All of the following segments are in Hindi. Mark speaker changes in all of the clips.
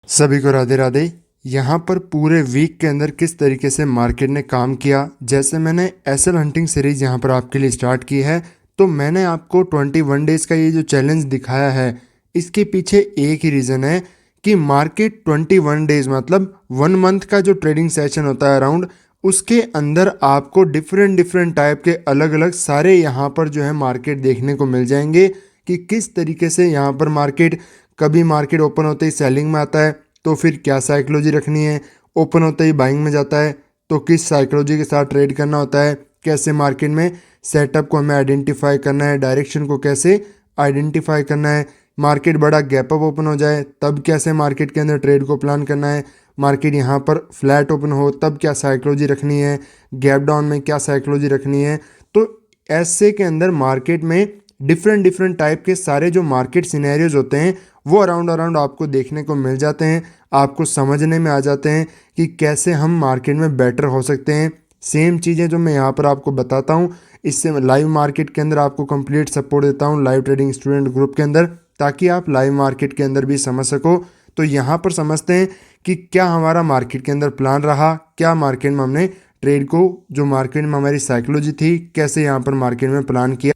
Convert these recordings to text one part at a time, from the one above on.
Speaker 1: सभी को राधे राधे। यहाँ पर पूरे वीक के अंदर किस तरीके से मार्केट ने काम किया, जैसे मैंने एसएल हंटिंग सीरीज यहाँ पर आपके लिए स्टार्ट की है, तो मैंने आपको 21 डेज़ का ये जो चैलेंज दिखाया है, इसके पीछे एक ही रीज़न है कि मार्केट 21 डेज़ मतलब 1 मंथ का जो ट्रेडिंग सेशन होता है अराउंड, उसके अंदर आपको डिफरेंट डिफरेंट टाइप के अलग अलग सारे यहाँ पर जो है मार्केट देखने को मिल जाएंगे कि किस तरीके से यहाँ पर मार्केट, कभी मार्केट ओपन होते ही सेलिंग में आता है तो फिर क्या साइकोलॉजी रखनी है, ओपन होते ही बाइंग में जाता है तो किस साइकोलॉजी के साथ ट्रेड करना होता है, कैसे मार्केट में सेटअप को हमें आइडेंटिफाई करना है, डायरेक्शन को कैसे आइडेंटिफाई करना है, मार्केट बड़ा गैप अप ओपन हो जाए तब कैसे मार्केट के अंदर ट्रेड को प्लान करना है, मार्केट यहाँ पर फ्लैट ओपन हो तब क्या साइकोलॉजी रखनी है, गैप डाउन में क्या साइकोलॉजी रखनी है। तो ऐसे के अंदर मार्केट में डिफरेंट डिफरेंट टाइप के सारे जो मार्केट सिनेरियोज होते हैं वो अराउंड अराउंड आपको देखने को मिल जाते हैं, आपको समझने में आ जाते हैं कि कैसे हम मार्केट में बेटर हो सकते हैं। सेम चीज़ें जो मैं यहाँ पर आपको बताता हूँ, इससे मैं लाइव मार्केट के अंदर आपको कंप्लीट सपोर्ट देता हूँ लाइव ट्रेडिंग स्टूडेंट ग्रुप के अंदर, ताकि आप लाइव मार्केट के अंदर भी समझ सको। तो यहाँ पर समझते हैं कि क्या हमारा मार्केट के अंदर प्लान रहा, क्या मार्केट में हमने ट्रेड को, जो मार्केट में हमारी साइकोलॉजी थी, कैसे यहाँ पर मार्केट में प्लान किया।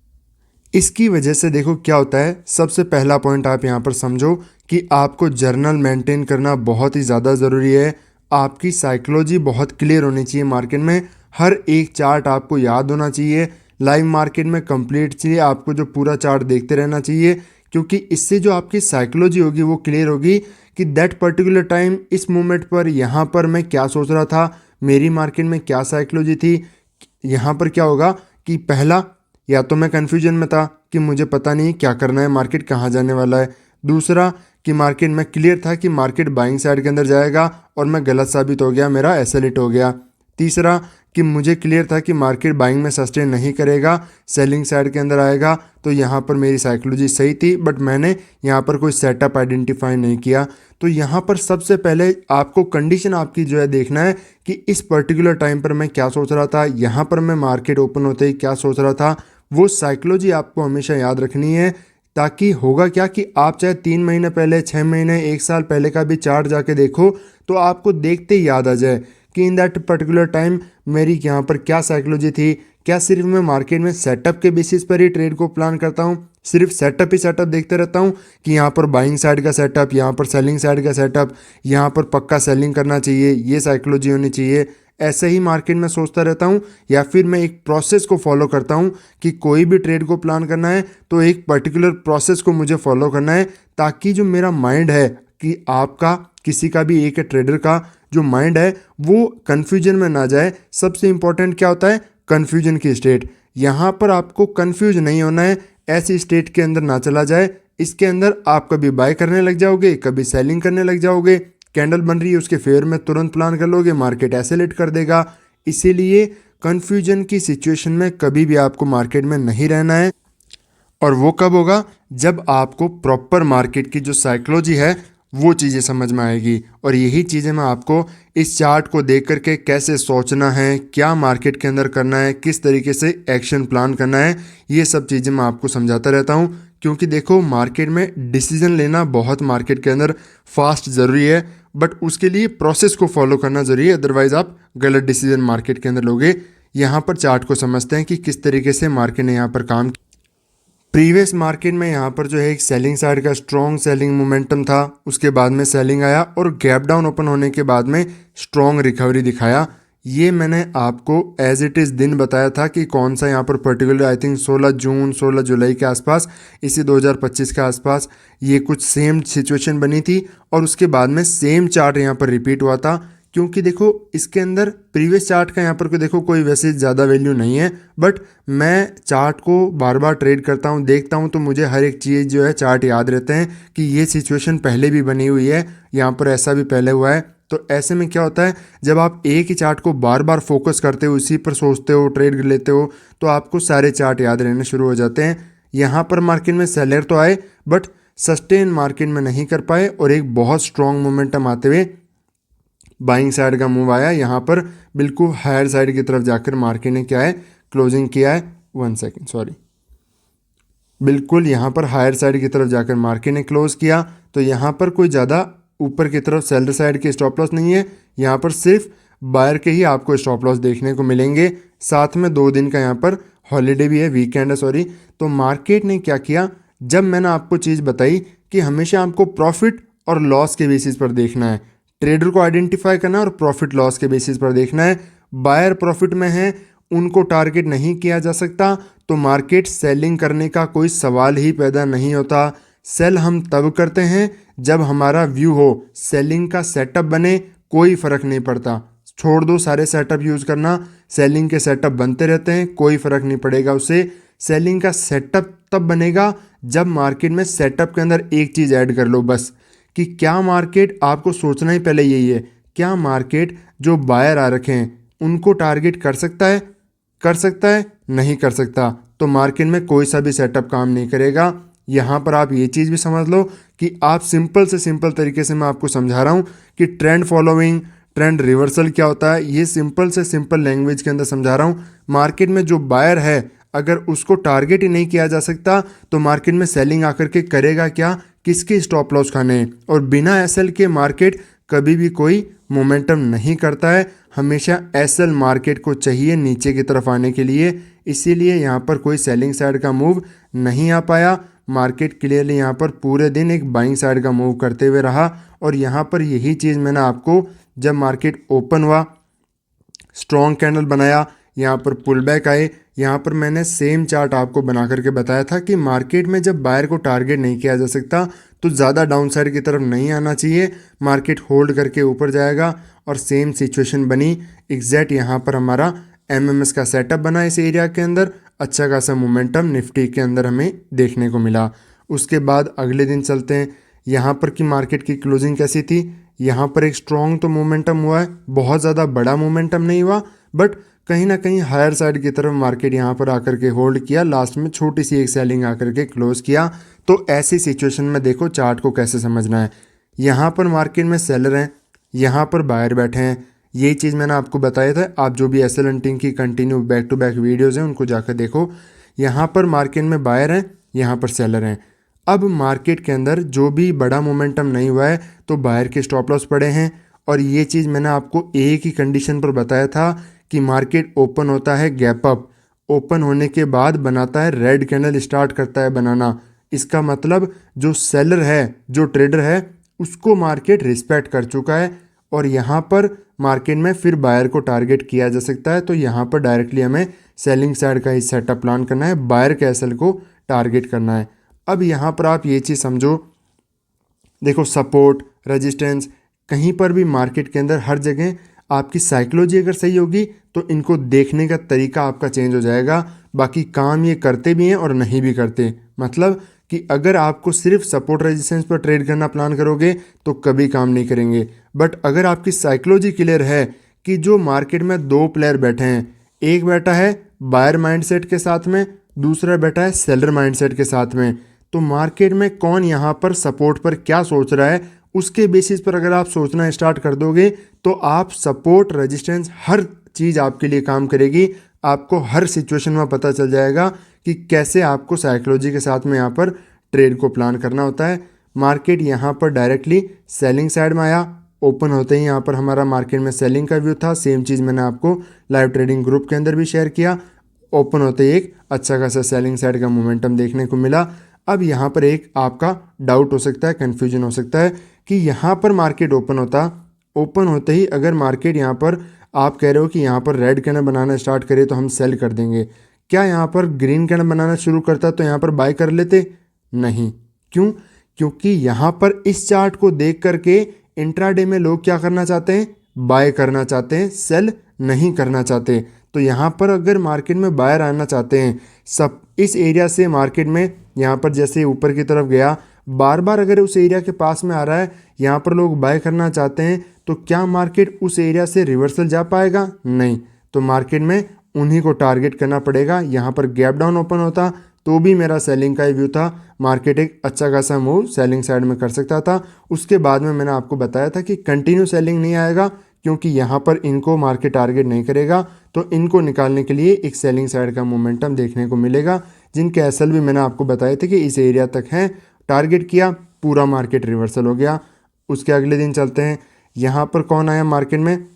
Speaker 1: इसकी वजह से देखो क्या होता है, सबसे पहला पॉइंट आप यहाँ पर समझो कि आपको जर्नल मेंटेन करना बहुत ही ज़्यादा ज़रूरी है। आपकी साइकोलॉजी बहुत क्लियर होनी चाहिए मार्केट में, हर एक चार्ट आपको याद होना चाहिए, लाइव मार्केट में कंप्लीट चाहिए, आपको जो पूरा चार्ट देखते रहना चाहिए, क्योंकि इससे जो आपकी साइकोलॉजी होगी वो क्लियर होगी कि दैट पर्टिकुलर टाइम इस मोमेंट पर यहाँ पर मैं क्या सोच रहा था, मेरी मार्केट में क्या साइकोलॉजी थी। यहाँ पर क्या होगा कि पहला, या तो मैं कन्फ्यूजन में था कि मुझे पता नहीं क्या करना है, मार्केट कहाँ जाने वाला है। दूसरा कि मार्केट में क्लियर था कि मार्केट बाइंग साइड के अंदर जाएगा और मैं गलत साबित हो गया, मेरा एसएल हिट हो गया। तीसरा कि मुझे क्लियर था कि मार्केट बाइंग में सस्टेन नहीं करेगा, सेलिंग साइड के अंदर आएगा, तो यहाँ पर मेरी साइकोलॉजी सही थी, बट मैंने यहाँ पर कोई सेटअप आइडेंटिफाई नहीं किया। तो यहाँ पर सबसे पहले आपको कंडीशन आपकी जो है देखना है कि इस पर्टिकुलर टाइम पर मैं क्या सोच रहा था, यहाँ पर मैं मार्केट ओपन होते ही क्या सोच रहा था। वो साइकोलॉजी आपको हमेशा याद रखनी है, ताकि होगा क्या कि आप चाहे 3 महीने पहले, 6 महीने, 1 साल पहले का भी चार्ट जाके देखो तो आपको देखते ही याद आ जाए कि इन दैट पर्टिकुलर टाइम मेरी यहाँ पर क्या साइकोलॉजी थी। क्या सिर्फ मैं मार्केट में सेटअप के बेसिस पर ही ट्रेड को प्लान करता हूँ, सिर्फ सेटअप ही सेटअप देखते रहता हूँ कि यहाँ पर बाइंग साइड का सेटअप, यहाँ पर सेलिंग साइड का सेटअप, यहाँ पर पक्का सेलिंग करना चाहिए, ये साइकोलॉजी होनी चाहिए, ऐसे ही मार्केट में सोचता रहता हूँ। या फिर मैं एक प्रोसेस को फॉलो करता हूँ कि कोई भी ट्रेड को प्लान करना है तो एक पर्टिकुलर प्रोसेस को मुझे फॉलो करना है, ताकि जो मेरा माइंड है, कि आपका किसी का भी एक ट्रेडर का जो माइंड है वो कन्फ्यूजन में ना जाए। सबसे इंपॉर्टेंट क्या होता है, कन्फ्यूजन की स्टेट। यहाँ पर आपको कन्फ्यूज नहीं होना है, ऐसी स्टेट के अंदर ना चला जाए, इसके अंदर आप कभी बाय करने लग जाओगे, कभी सेलिंग करने लग जाओगे, कैंडल बन रही है उसके फेवर में तुरंत प्लान कर लोगे, मार्केट एसेलेट कर देगा। इसीलिए कन्फ्यूजन की सिचुएशन में कभी भी आपको मार्केट में नहीं रहना है। और वो कब होगा, जब आपको प्रॉपर मार्केट की जो साइकोलॉजी है वो चीज़ें समझ में आएगी। और यही चीज़ें मैं आपको इस चार्ट को देख करके कैसे सोचना है, क्या मार्केट के अंदर करना है, किस तरीके से एक्शन प्लान करना है, ये सब चीज़ें मैं आपको समझाता रहता हूँ। क्योंकि देखो मार्केट में डिसीजन लेना बहुत मार्केट के अंदर फास्ट ज़रूरी है, बट उसके लिए प्रोसेस को फॉलो करना ज़रूरी है, अदरवाइज़ आप गलत डिसीजन मार्केट के अंदर लोगे। यहाँ पर चार्ट को समझते हैं कि किस तरीके से मार्केट ने यहाँ पर काम किया। प्रीवियस मार्केट में यहाँ पर जो है एक सेलिंग साइड का स्ट्रॉन्ग सेलिंग मोमेंटम था, उसके बाद में सेलिंग आया और गैप डाउन ओपन होने के बाद में स्ट्रॉन्ग रिकवरी दिखाया। ये मैंने आपको एज इट इज़ दिन बताया था कि कौन सा यहाँ पर पर्टिकुलर, आई थिंक 16 जून 16 जुलाई के आसपास, इसी 2025 के आसपास ये कुछ सेम सिचुएशन बनी थी और उसके बाद में सेम चार्ट यहाँ पर रिपीट हुआ था। क्योंकि देखो इसके अंदर प्रीवियस चार्ट का यहाँ पर देखो कोई वैसे ज़्यादा वैल्यू नहीं है, बट मैं चार्ट को बार बार ट्रेड करता हूँ, देखता हूँ, तो मुझे हर एक चीज़ जो है चार्ट याद रहते हैं कि ये सिचुएशन पहले भी बनी हुई है, यहाँ पर ऐसा भी पहले हुआ है। तो ऐसे में क्या होता है, जब आप एक ही चार्ट को बार बार फोकस करते हो, उसी पर सोचते हो, ट्रेड लेते हो, तो आपको सारे चार्ट याद रहने शुरू हो जाते हैं। यहाँ पर मार्केट में सेलर तो आए बट सस्टेन मार्केट में नहीं कर पाए और एक बहुत स्ट्रॉन्ग मोमेंटम आते हुए बाइंग साइड का मूव आया, यहाँ पर बिल्कुल हायर साइड की तरफ जाकर मार्केट ने क्या है, क्लोजिंग किया है। 1 सेकेंड, सॉरी, बिल्कुल यहाँ पर हायर साइड की तरफ जाकर मार्केट ने क्लोज किया। तो यहाँ पर कोई ज़्यादा ऊपर की तरफ सेलर साइड के स्टॉप लॉस नहीं है, यहाँ पर सिर्फ बायर के ही आपको स्टॉप लॉस देखने को मिलेंगे। साथ में 2 दिन का यहाँ पर हॉलीडे भी है, वीकेंड है सॉरी। तो मार्केट ने क्या किया, जब मैंने आपको चीज़ बताई कि हमेशा आपको प्रॉफिट और लॉस के बेसिस पर देखना है, ट्रेडर को आइडेंटिफाई करना है और प्रॉफिट लॉस के बेसिस पर देखना है। बायर प्रॉफिट में है, उनको टारगेट नहीं किया जा सकता, तो मार्केट सेलिंग करने का कोई सवाल ही पैदा नहीं होता। सेल हम तब करते हैं जब हमारा व्यू हो, सेलिंग का सेटअप बने, कोई फ़र्क नहीं पड़ता, छोड़ दो सारे सेटअप यूज़ करना, सेलिंग के सेटअप बनते रहते हैं, कोई फ़र्क नहीं पड़ेगा उससे। सेलिंग का सेटअप तब बनेगा जब मार्केट में सेटअप के अंदर एक चीज़ ऐड कर लो बस, कि क्या मार्केट, आपको सोचना ही पहले यही है, क्या मार्केट जो बायर आ रखे हैं उनको टारगेट कर सकता है, कर सकता है, नहीं कर सकता, तो मार्केट में कोई सा भी सेटअप काम नहीं करेगा। यहाँ पर आप ये चीज़ भी समझ लो कि आप सिंपल से सिंपल तरीके से मैं आपको समझा रहा हूँ कि ट्रेंड फॉलोइंग, ट्रेंड रिवर्सल क्या होता है, ये सिंपल से सिंपल लैंग्वेज के अंदर समझा रहा हूँ। मार्केट में जो बायर है अगर उसको टारगेट ही नहीं किया जा सकता तो मार्केट में सेलिंग आकर के करेगा क्या, किसके स्टॉप लॉस खाने हैं। और बिना एसएल के मार्केट कभी भी कोई मोमेंटम नहीं करता है, हमेशा एसएल मार्केट को चाहिए नीचे की तरफ आने के लिए, इसीलिए यहाँ पर कोई सेलिंग साइड का मूव नहीं आ पाया। मार्केट क्लियरली यहाँ पर पूरे दिन एक बाइंग साइड का मूव करते हुए रहा। और यहाँ पर यही चीज़ मैंने आपको, जब मार्केट ओपन हुआ, स्ट्रॉन्ग कैंडल बनाया, यहाँ पर पुल बैक आए, यहाँ पर मैंने सेम चार्ट आपको बना करके बताया था कि मार्केट में जब बायर को टारगेट नहीं किया जा सकता तो ज़्यादा डाउन साइड की तरफ नहीं आना चाहिए, मार्केट होल्ड करके ऊपर जाएगा। और सेम सिचुएशन बनी एग्जैक्ट, यहाँ पर हमारा एमएमएस का सेटअप बना इस एरिया के अंदर, अच्छा खासा मोमेंटम निफ्टी के अंदर हमें देखने को मिला। उसके बाद अगले दिन चलते हैं, यहाँ पर की मार्केट की क्लोजिंग कैसी थी। यहाँ पर एक स्ट्रॉन्ग तो मोमेंटम हुआ है, बहुत ज़्यादा बड़ा मोमेंटम नहीं हुआ, बट कहीं ना कहीं हायर साइड की तरफ मार्केट यहाँ पर आकर के होल्ड किया, लास्ट में छोटी सी एक सेलिंग आकर के क्लोज किया। तो ऐसी सिचुएशन में देखो चार्ट को कैसे समझना है, यहाँ पर मार्केट में सेलर हैं, यहाँ पर बायर बैठे हैं, यही चीज़ मैंने आपको बताया था। आप जो भी एसएल हंटिंग की continue back to back videos हैं उनको जाकर देखो। यहाँ पर मार्केट में बायर हैं, यहाँ पर सेलर हैं। अब मार्केट के अंदर जो भी बड़ा मोमेंटम नहीं हुआ है तो बायर के स्टॉप लॉस पड़े हैं। और ये चीज़ मैंने आपको एक ही कंडीशन पर बताया था कि मार्केट ओपन होता है गैप अप, ओपन होने के बाद बनाता है रेड कैंडल, स्टार्ट करता है बनाना, इसका मतलब जो सेलर है, जो ट्रेडर है, उसको मार्केट रिस्पेक्ट कर चुका है। और यहाँ पर मार्केट में फिर बायर को टारगेट किया जा सकता है, तो यहाँ पर डायरेक्टली हमें सेलिंग साइड का ही सेटअप प्लान करना है, बायर के एसएल को टारगेट करना है। अब यहाँ पर आप ये चीज़ समझो, देखो सपोर्ट, रेजिस्टेंस, कहीं पर भी मार्केट के अंदर हर जगह आपकी साइकोलॉजी अगर सही होगी तो इनको देखने का तरीका आपका चेंज हो जाएगा। बाकी काम ये करते भी हैं और नहीं भी करते, मतलब कि अगर आपको सिर्फ सपोर्ट रेजिस्टेंस पर ट्रेड करना प्लान करोगे तो कभी काम नहीं करेंगे। बट अगर आपकी साइकोलॉजी क्लियर है कि जो मार्केट में 2 प्लेयर बैठे हैं, एक बैठा है बायर माइंडसेट के साथ में, दूसरा बैठा है सेलर माइंडसेट के साथ में, तो मार्केट में कौन यहाँ पर सपोर्ट पर क्या सोच रहा है उसके बेसिस पर अगर आप सोचना स्टार्ट कर दोगे तो आप सपोर्ट, रेजिस्टेंस, हर चीज़ आपके लिए काम करेगी। आपको हर सिचुएशन में पता चल जाएगा कि कैसे आपको साइकोलॉजी के साथ में यहाँ पर ट्रेड को प्लान करना होता है। मार्केट यहाँ पर डायरेक्टली सेलिंग साइड में आया, ओपन होते ही यहाँ पर हमारा मार्केट में सेलिंग का व्यू था। सेम चीज़ मैंने आपको लाइव ट्रेडिंग ग्रुप के अंदर भी शेयर किया। ओपन होते ही एक अच्छा खासा सेलिंग साइड का मोमेंटम देखने को मिला। अब यहाँ पर एक आपका डाउट हो सकता है, कन्फ्यूजन हो सकता है कि यहाँ पर मार्केट ओपन होता, ओपन होते ही अगर मार्केट यहाँ पर आप कह रहे हो कि यहाँ पर रेड कैंडल बनाना स्टार्ट करे तो हम सेल कर देंगे, क्या यहाँ पर ग्रीन कैंडल बनाना शुरू करता तो यहाँ पर बाय कर लेते? नहीं। क्यों? क्योंकि यहाँ पर इस चार्ट को देख करके इंट्राडे में लोग क्या करना चाहते हैं? बाय करना चाहते हैं, सेल नहीं करना चाहते। तो यहाँ पर अगर मार्केट में बायर आना चाहते हैं, सब इस एरिया से मार्केट में यहाँ पर जैसे ऊपर की तरफ गया, बार बार अगर उस एरिया के पास में आ रहा है, यहाँ पर लोग बाय करना चाहते हैं, तो क्या मार्केट उस एरिया से रिवर्सल जा पाएगा? नहीं। तो मार्केट में उन्हीं को टारगेट करना पड़ेगा। यहाँ पर गैप डाउन ओपन होता तो भी मेरा सेलिंग का ही व्यू था, मार्केट एक अच्छा खासा मूव सेलिंग साइड में कर सकता था। उसके बाद में मैंने आपको बताया था कि कंटिन्यू सेलिंग नहीं आएगा, क्योंकि यहाँ पर इनको मार्केट टारगेट नहीं करेगा, तो इनको निकालने के लिए एक सेलिंग साइड का मोमेंटम देखने को मिलेगा। जिनके एसएल भी मैंने आपको बताए थे कि इस एरिया तक हैं, टारगेट किया, पूरा मार्केट रिवर्सल हो गया। उसके अगले दिन चलते हैं, यहाँ पर कौन आया मार्केट में,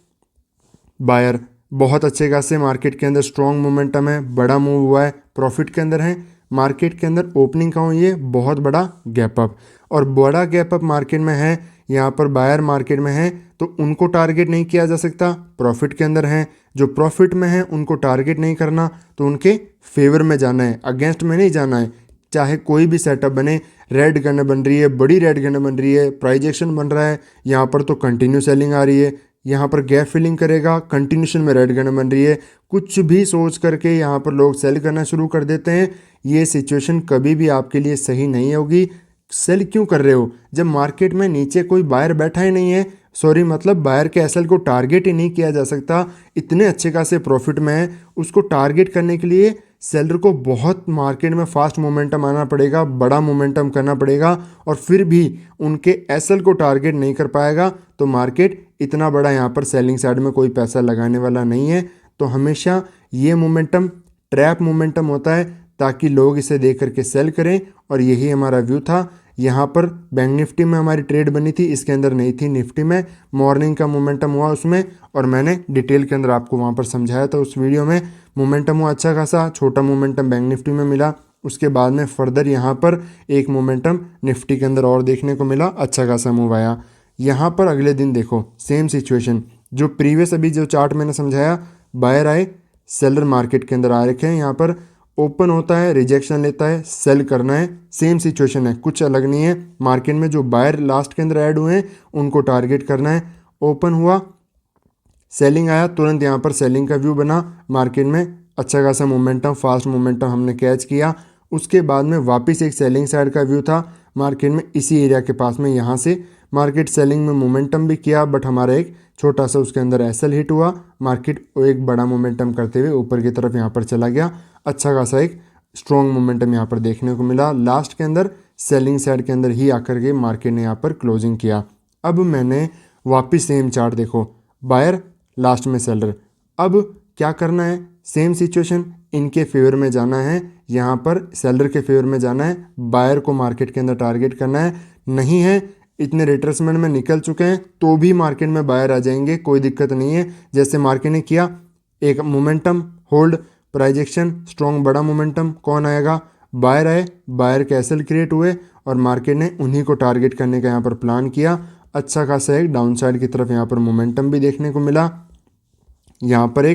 Speaker 1: बायर। बहुत अच्छे खासे मार्केट के अंदर स्ट्रॉन्ग मोमेंटम है, बड़ा मूव हुआ है, प्रॉफिट के अंदर है। मार्केट के अंदर ओपनिंग का हुई है बहुत बड़ा गैप अप, और बड़ा गैप अप मार्केट में है, यहाँ पर बायर मार्केट में है, तो उनको टारगेट नहीं किया जा सकता, प्रॉफिट के अंदर हैं। जो प्रॉफिट में है उनको टारगेट नहीं करना, तो उनके फेवर में जाना है, अगेंस्ट में नहीं जाना है। चाहे कोई भी सेटअप बने, रेड गन बन रही है, बड़ी रेड गन बन रही है, प्राइस एक्शन बन रहा है, यहाँ पर तो कंटिन्यू सेलिंग आ रही है, यहाँ पर गैप फिलिंग करेगा, कंटिन्यूशन में रेड गन बन रही है, कुछ भी सोच करके यहाँ पर लोग सेल करना शुरू कर देते हैं। ये सिचुएशन कभी भी आपके लिए सही नहीं होगी। सेल क्यों कर रहे हो जब मार्केट में नीचे कोई बायर बैठा ही नहीं है, सॉरी मतलब बायर के एसएल को टारगेट ही नहीं किया जा सकता, इतने अच्छे खासे प्रॉफिट में है, उसको टारगेट करने के लिए सेलर को बहुत मार्केट में फास्ट मोमेंटम आना पड़ेगा, बड़ा मोमेंटम करना पड़ेगा, और फिर भी उनके एसएल को टारगेट नहीं कर पाएगा, तो मार्केट इतना बड़ा यहाँ पर सेलिंग साइड में कोई पैसा लगाने वाला नहीं है। तो हमेशा ये मोमेंटम ट्रैप मोमेंटम होता है, ताकि लोग इसे देख करके सेल करें, और यही हमारा व्यू था। यहाँ पर बैंक निफ्टी में हमारी ट्रेड बनी थी, इसके अंदर नहीं थी। निफ्टी में मॉर्निंग का मोमेंटम हुआ उसमें, और मैंने डिटेल के अंदर आपको वहाँ पर समझाया था उस वीडियो में। मोमेंटम हुआ अच्छा खासा, छोटा मोमेंटम बैंक निफ्टी में मिला, उसके बाद में फर्दर यहाँ पर एक मोमेंटम निफ्टी के अंदर और देखने को मिला, अच्छा खासा मूव आया। यहाँ पर अगले दिन देखो सेम सिचुएशन, जो प्रीवियस अभी जो चार्ट मैंने समझाया, बायर आए, सेलर मार्केट के अंदर आ रखे हैं, यहाँ पर ओपन होता है, रिजेक्शन लेता है, सेल करना है, सेम सिचुएशन है, कुछ अलग नहीं है। मार्केट में जो बायर लास्ट के अंदर ऐड हुए हैं उनको टारगेट करना है। ओपन हुआ, सेलिंग आया, तुरंत यहाँ पर सेलिंग का व्यू बना, मार्केट में अच्छा खासा मोमेंटम, फास्ट मोमेंटम हमने कैच किया। उसके बाद में वापस एक सेलिंग साइड का व्यू था मार्केट में, इसी एरिया के पास में, यहाँ से मार्केट सेलिंग में मोमेंटम भी किया, बट हमारा एक छोटा सा उसके अंदर एसएल हिट हुआ, मार्केट एक बड़ा मोमेंटम करते हुए ऊपर की तरफ यहाँ पर चला गया। अच्छा खासा एक स्ट्रॉन्ग मोमेंटम यहाँ पर देखने को मिला। लास्ट के अंदर सेलिंग साइड के अंदर ही आकर के मार्केट ने यहाँ पर क्लोजिंग किया। अब मैंने वापस सेम चार्ट देखो, बायर लास्ट में सेलर, अब क्या करना है, सेम सिचुएशन, इनके फेवर में जाना है, यहाँ पर सेलर के फेवर में जाना है, बायर को मार्केट के अंदर टारगेट करना है। नहीं है, इतने रिट्रेसमेंट में निकल चुके हैं तो भी मार्केट में बायर आ जाएंगे, कोई दिक्कत नहीं है। जैसे मार्केट ने किया, एक momentum hold, price action, strong बड़ा मोमेंटम, कौन आएगा, बायर आए, बायर के एसएल क्रिएट हुए, और मार्केट ने उन्हीं को टारगेट करने का यहाँ पर प्लान किया। अच्छा खासा एक डाउन साइड की तरफ यहाँ पर मोमेंटम भी देखने को मिला। यहाँ पर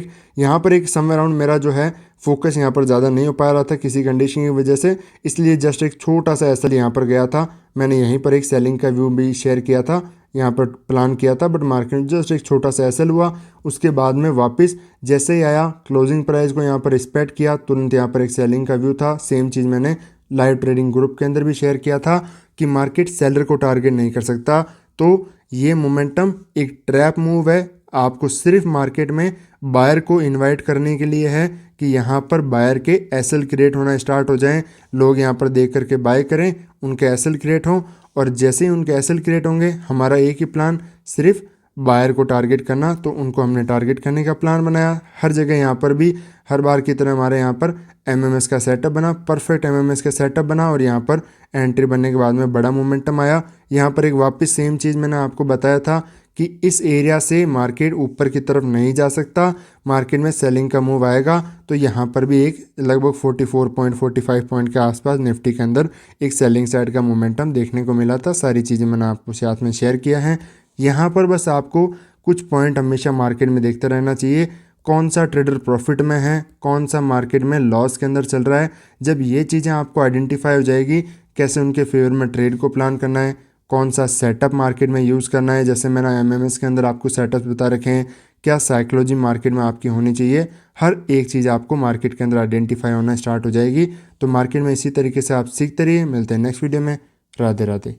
Speaker 1: एक समवेयर अराउंड मेरा जो है फोकस यहाँ पर ज़्यादा नहीं हो पा रहा था किसी कंडीशन की वजह से, इसलिए जस्ट एक छोटा सा एसएल यहाँ पर गया था। मैंने यहीं पर एक सेलिंग का व्यू भी शेयर किया था, यहाँ पर प्लान किया था, बट मार्केट जस्ट एक छोटा सा एसएल हुआ। उसके बाद में वापस जैसे ही आया, क्लोजिंग प्राइस को यहाँ पर रिस्पेक्ट किया, तुरंत यहाँ पर एक सेलिंग का व्यू था। सेम चीज़ मैंने लाइव ट्रेडिंग ग्रुप के अंदर भी शेयर किया था कि मार्केट सेलर को टारगेट नहीं कर सकता। तो ये मोमेंटम एक ट्रैप मूव है, आपको सिर्फ मार्केट में बायर को इनवाइट करने के लिए है कि यहाँ पर बायर के एसएल क्रिएट होना स्टार्ट हो जाएं, लोग यहाँ पर देख करके बाय करें, उनके एसएल क्रिएट हों, और जैसे ही उनके एसएल क्रिएट होंगे, हमारा एक ही प्लान, सिर्फ बायर को टारगेट करना। तो उनको हमने टारगेट करने का प्लान बनाया। हर जगह यहाँ पर भी हर बार की तरह हमारे यहाँ पर एमएमएस का सेटअप बना, परफेक्ट एमएमएस का सेटअप बना, और यहाँ पर एंट्री बनने के बाद में बड़ा मोमेंटम आया। यहाँ पर एक वापस सेम चीज़ मैंने आपको बताया था कि इस एरिया से मार्केट ऊपर की तरफ नहीं जा सकता, मार्केट में सेलिंग का मूव आएगा। तो यहाँ पर भी एक लगभग 44.45 पॉइंट के आसपास निफ्टी के अंदर एक सेलिंग साइड का मोमेंटम देखने को मिला था। सारी चीज़ें मैंने आपको साथ में शेयर किया है। यहाँ पर बस आपको कुछ पॉइंट हमेशा मार्केट में देखते रहना चाहिए, कौन सा ट्रेडर प्रॉफिट में है, कौन सा मार्केट में लॉस के अंदर चल रहा है। जब ये चीज़ें आपको आइडेंटिफाई हो जाएगी, कैसे उनके फेवर में ट्रेड को प्लान करना है, कौन सा सेटअप मार्केट में यूज़ करना है, जैसे मैंने एमएमएस के अंदर आपको सेटअप बता रखे हैं, क्या साइकोलॉजी मार्केट में आपकी होनी चाहिए, हर एक चीज़ आपको मार्केट के अंदर आइडेंटिफाई होना स्टार्ट हो जाएगी। तो मार्केट में इसी तरीके से आप सीखते रहिए। मिलते हैं नेक्स्ट वीडियो में। राधे राधे।